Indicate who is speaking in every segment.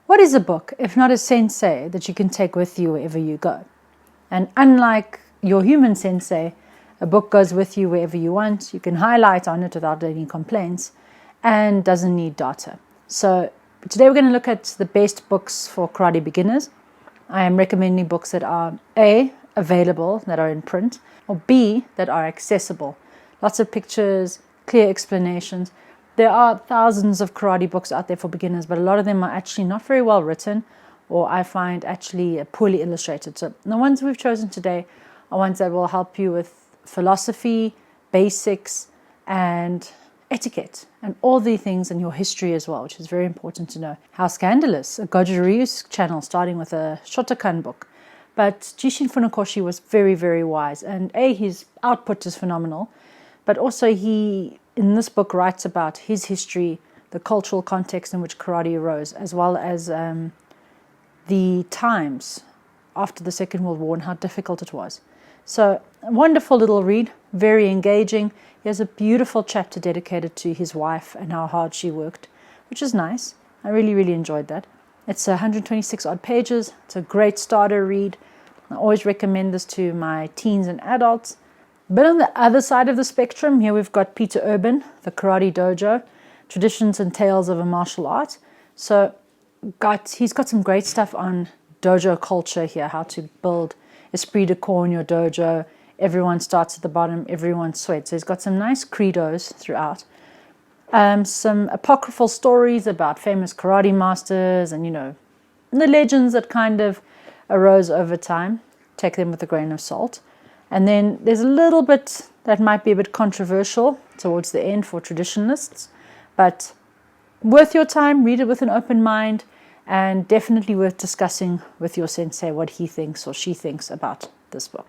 Speaker 1: What is a book if not a sensei that you can take with you wherever you go? And unlike your human sensei, a book goes with you wherever you want. You can highlight on it without any complaints and doesn't need data. So today we're going to look at the best books for karate beginners. I am recommending books that are A, available, that are in print, or B, that are accessible. Lots of pictures, clear explanations. There are thousands of karate books out there for beginners, but a lot of them are actually not very well written, or I find actually poorly illustrated. So the ones we've chosen today are ones that will help you with philosophy, basics, and etiquette, and all the things in your history as well, which is very important to know. How Scandalous, a Goju channel starting with a Shotokan book. But Gichin Funakoshi was very, very wise, and his output is phenomenal, but also he, in this book, writes about his history, the cultural context in which karate arose, as well as the times after the Second World War and how difficult it was. So, a wonderful little read, very engaging. He has a beautiful chapter dedicated to his wife and how hard she worked, which is nice. I really, really enjoyed that. It's 126 odd pages. It's a great starter read. I always recommend this to my teens and adults. But on the other side of the spectrum, here we've got Peter Urban, The Karate Dojo, Traditions and Tales of a Martial Art. So he's got some great stuff on dojo culture here, how to build esprit de corps in your dojo. Everyone starts at the bottom, everyone sweats. So he's got some nice credos throughout. Some apocryphal stories about famous karate masters and, the legends that kind of arose over time. Take them with a grain of salt. And then there's a little bit that might be a bit controversial towards the end for traditionalists, but worth your time, read it with an open mind, and definitely worth discussing with your sensei what he thinks or she thinks about this book.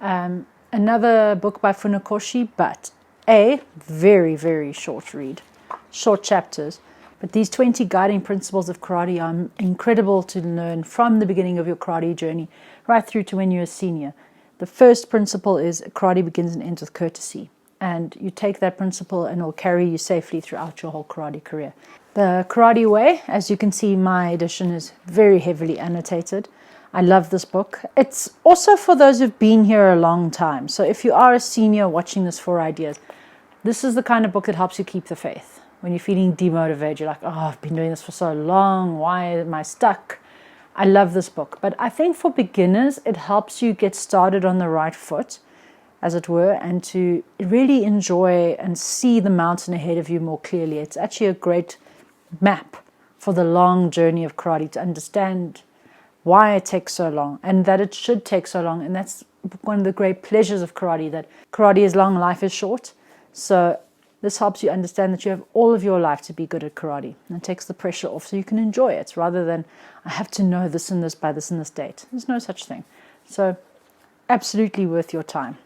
Speaker 1: Another book by Funakoshi, but a very, very short read, short chapters. But these 20 guiding principles of karate are incredible to learn from the beginning of your karate journey right through to when you're a senior. The first principle is karate begins and ends with courtesy. And you take that principle and it will carry you safely throughout your whole karate career. The Karate Way, as you can see, my edition is very heavily annotated. I love this book. It's also for those who've been here a long time. So if you are a senior watching this for ideas, this is the kind of book that helps you keep the faith. When you're feeling demotivated, you're like, I've been doing this for so long. Why am I stuck? I love this book. But I think for beginners, it helps you get started on the right foot, as it were, and to really enjoy and see the mountain ahead of you more clearly. It's actually a great map for the long journey of karate, to understand why it takes so long and that it should take so long. And that's one of the great pleasures of karate, that karate is long, life is short. So this helps you understand that you have all of your life to be good at karate, and it takes the pressure off so you can enjoy it rather than I have to know this and this by this and this date. There's no such thing. So absolutely worth your time.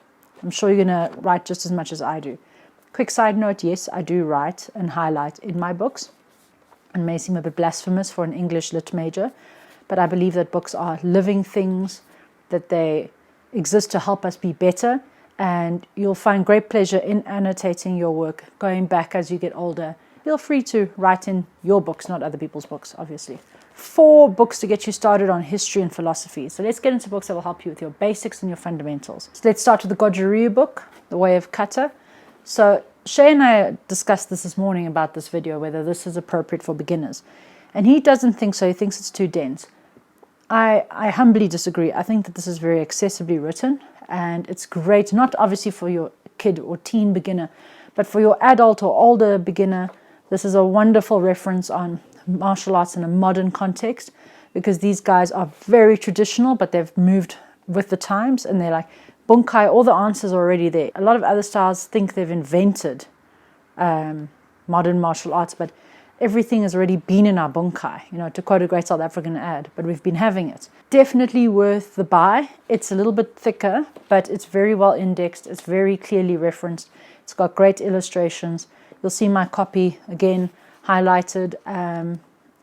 Speaker 1: I'm sure you're going to write just as much as I do. Quick side note, yes, I do write and highlight in my books. It may seem a bit blasphemous for an English lit major, but I believe that books are living things, that they exist to help us be better, and you'll find great pleasure in annotating your work, going back as you get older. Feel free to write in your books, not other people's books, obviously. 4 books to get you started on history and philosophy. So let's get into books that will help you with your basics and your fundamentals. So let's start with the Goju book, The Way of Kata. So Shay and I discussed this morning about this video, whether this is appropriate for beginners. And he doesn't think so. He thinks it's too dense. I humbly disagree. I think that this is very accessibly written, and it's great, not obviously for your kid or teen beginner, but for your adult or older beginner. This is a wonderful reference on martial arts in a modern context, because these guys are very traditional, but they've moved with the times, and they're like, bunkai, all the answers are already there. A lot of other styles think they've invented modern martial arts, but everything has already been in our bunkai, to quote a great South African ad, but we've been having it. Definitely worth the buy. It's a little bit thicker, but it's very well indexed. It's very clearly referenced. It's got great illustrations. You'll see my copy, again, highlighted.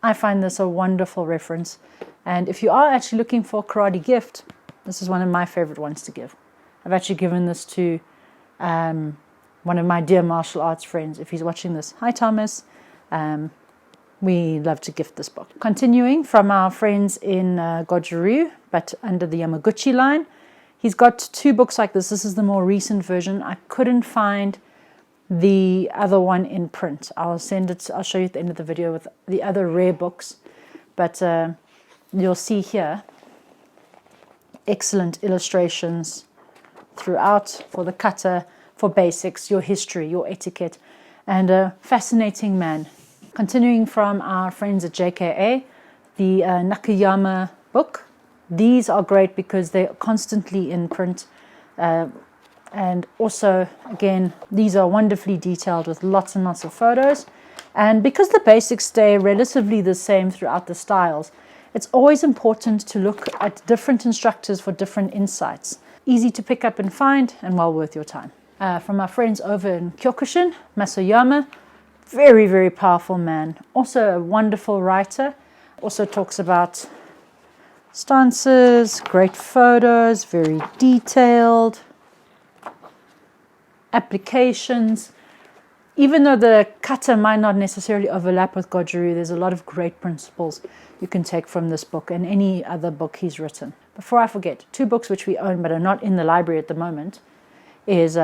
Speaker 1: I find this a wonderful reference. And if you are actually looking for a karate gift, this is one of my favorite ones to give. I've actually given this to one of my dear martial arts friends. If he's watching this, hi Thomas. we love to gift this book. Continuing from our friends in Goju, but under the Yamaguchi line, he's got 2 books like this. This is the more recent version. I couldn't find the other one in print. I'll show you at the end of the video with the other rare books. But you'll see here excellent illustrations throughout for the kata, for basics, your history, your etiquette, and a fascinating man. Continuing from our friends at JKA, the Nakayama book. These are great because they're constantly in print. And also, again, these are wonderfully detailed with lots and lots of photos. And because the basics stay relatively the same throughout the styles, it's always important to look at different instructors for different insights. Easy to pick up and find, and well worth your time. From our friends over in Kyokushin, Masayama, very, very powerful man. Also a wonderful writer. Also talks about stances, great photos, very detailed. Applications. Even though the kata might not necessarily overlap with Goju, there's a lot of great principles you can take from this book and any other book he's written. Before I forget, 2 books which we own but are not in the library at the moment is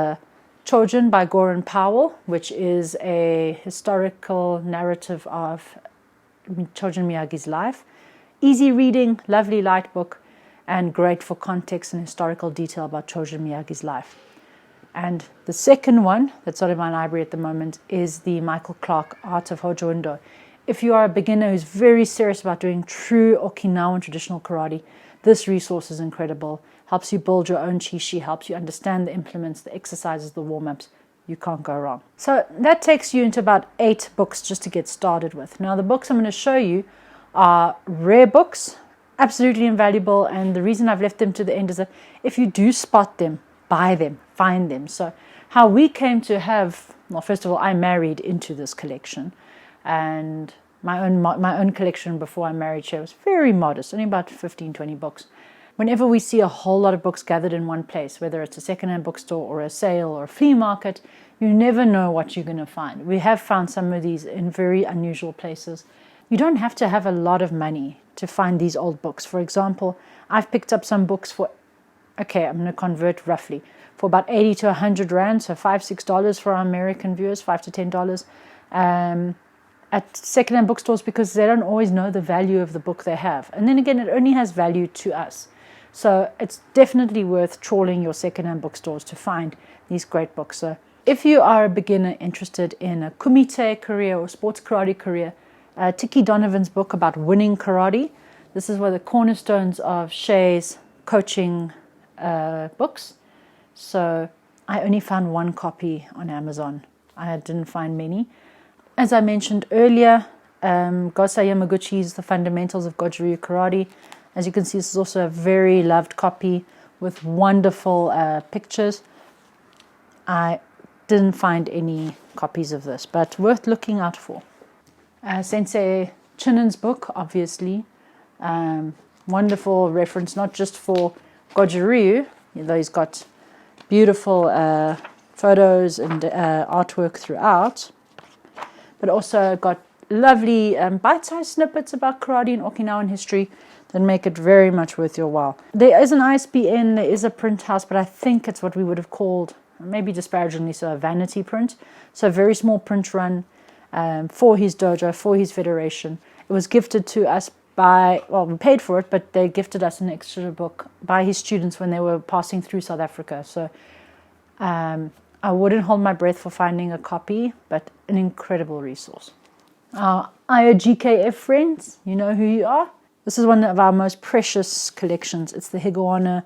Speaker 1: Chojun by Goran Powell, which is a historical narrative of Chojun Miyagi's life. Easy reading, lovely light book, and great for context and historical detail about Chojun Miyagi's life. And the second one that's not in my library at the moment is the Michael Clarke Art of Hojo Undo. If you are a beginner who's very serious about doing true Okinawan traditional karate, this resource is incredible. Helps you build your own chi-shi, helps you understand the implements, the exercises, the warm-ups. You can't go wrong. So that takes you into about 8 books just to get started with. Now the books I'm going to show you are rare books, absolutely invaluable, and the reason I've left them to the end is that if you do spot them, buy them, find them. So how we came to have, well, first of all, I married into this collection, and my own collection before I married Shay was very modest, only about 15, 20 books. Whenever we see a whole lot of books gathered in one place, whether it's a secondhand bookstore or a sale or a flea market, you never know what you're going to find. We have found some of these in very unusual places. You don't have to have a lot of money to find these old books. For example, I've picked up some books for, okay, I'm going to convert roughly, for about 80 to 100 Rand, so $5-6 for our American viewers, $5 to $10. At secondhand bookstores because they don't always know the value of the book they have. And then again, it only has value to us. So it's definitely worth trawling your secondhand bookstores to find these great books. So if you are a beginner interested in a kumite career or sports karate career, Ticky Donovan's book about winning karate. This is one of the cornerstones of Shay's coaching books. So I only found 1 copy on Amazon. I didn't find many. As I mentioned earlier, Gosei Yamaguchi's The Fundamentals of Goju Karate. As you can see, this is also a very loved copy with wonderful pictures. I didn't find any copies of this, but worth looking out for. Sensei Chinen's book, obviously. Wonderful reference, not just for Goju, though he's got beautiful photos and artwork throughout, but also got lovely bite-sized snippets about karate and Okinawan history that make it very much worth your while. There is an ISBN, there is a print house, but I think it's what we would have called, maybe disparagingly so, a vanity print. So a very small print run for his dojo, for his federation. It was gifted to us by, well, we paid for it, but they gifted us an extra book by his students when they were passing through South Africa. So I wouldn't hold my breath for finding a copy, but an incredible resource. Our IOGKF friends, you know who you are. This is one of our most precious collections. It's the Higaonna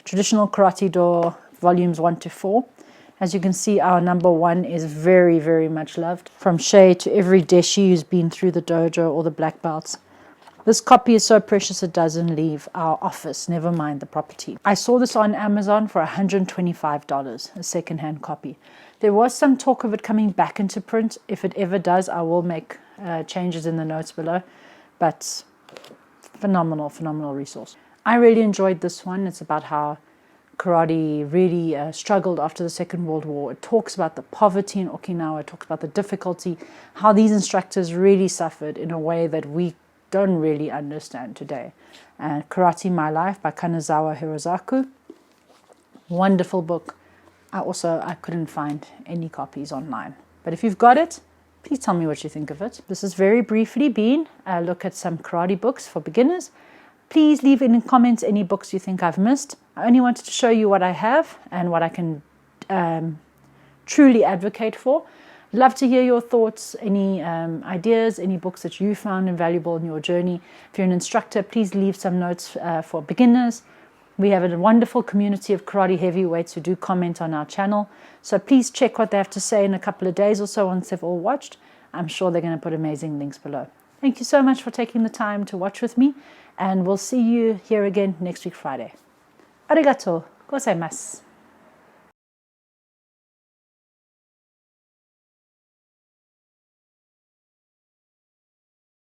Speaker 1: Traditional Karate Do volumes 1 to 4. As you can see, our number 1 is very, very much loved. From Shay to every deshi who's been through the dojo or the black belts. This copy is so precious it doesn't leave our office, never mind the property. I saw this on Amazon for $125, a second-hand copy. There was some talk of it coming back into print. If it ever does, I will make changes in the notes below. But phenomenal, phenomenal resource. I really enjoyed this one. It's about how karate really struggled after the Second World War. It talks about the poverty in Okinawa. It talks about the difficulty, how these instructors really suffered in a way that we don't really understand today. Karate My Life by Kanazawa Hirozaku. Wonderful book. I couldn't find any copies online. But if you've got it, please tell me what you think of it. This has very briefly been a look at some karate books for beginners. Please leave in comments any books you think I've missed. I only wanted to show you what I have and what I can truly advocate for. Love to hear your thoughts, any ideas, any books that you found invaluable in your journey. If you're an instructor, please leave some notes for beginners. We have a wonderful community of karate heavyweights who do comment on our channel. So please check what they have to say in a couple of days or so once they've all watched. I'm sure they're going to put amazing links below. Thank you so much for taking the time to watch with me. And we'll see you here again next week, Friday. Arigatou gozaimasu.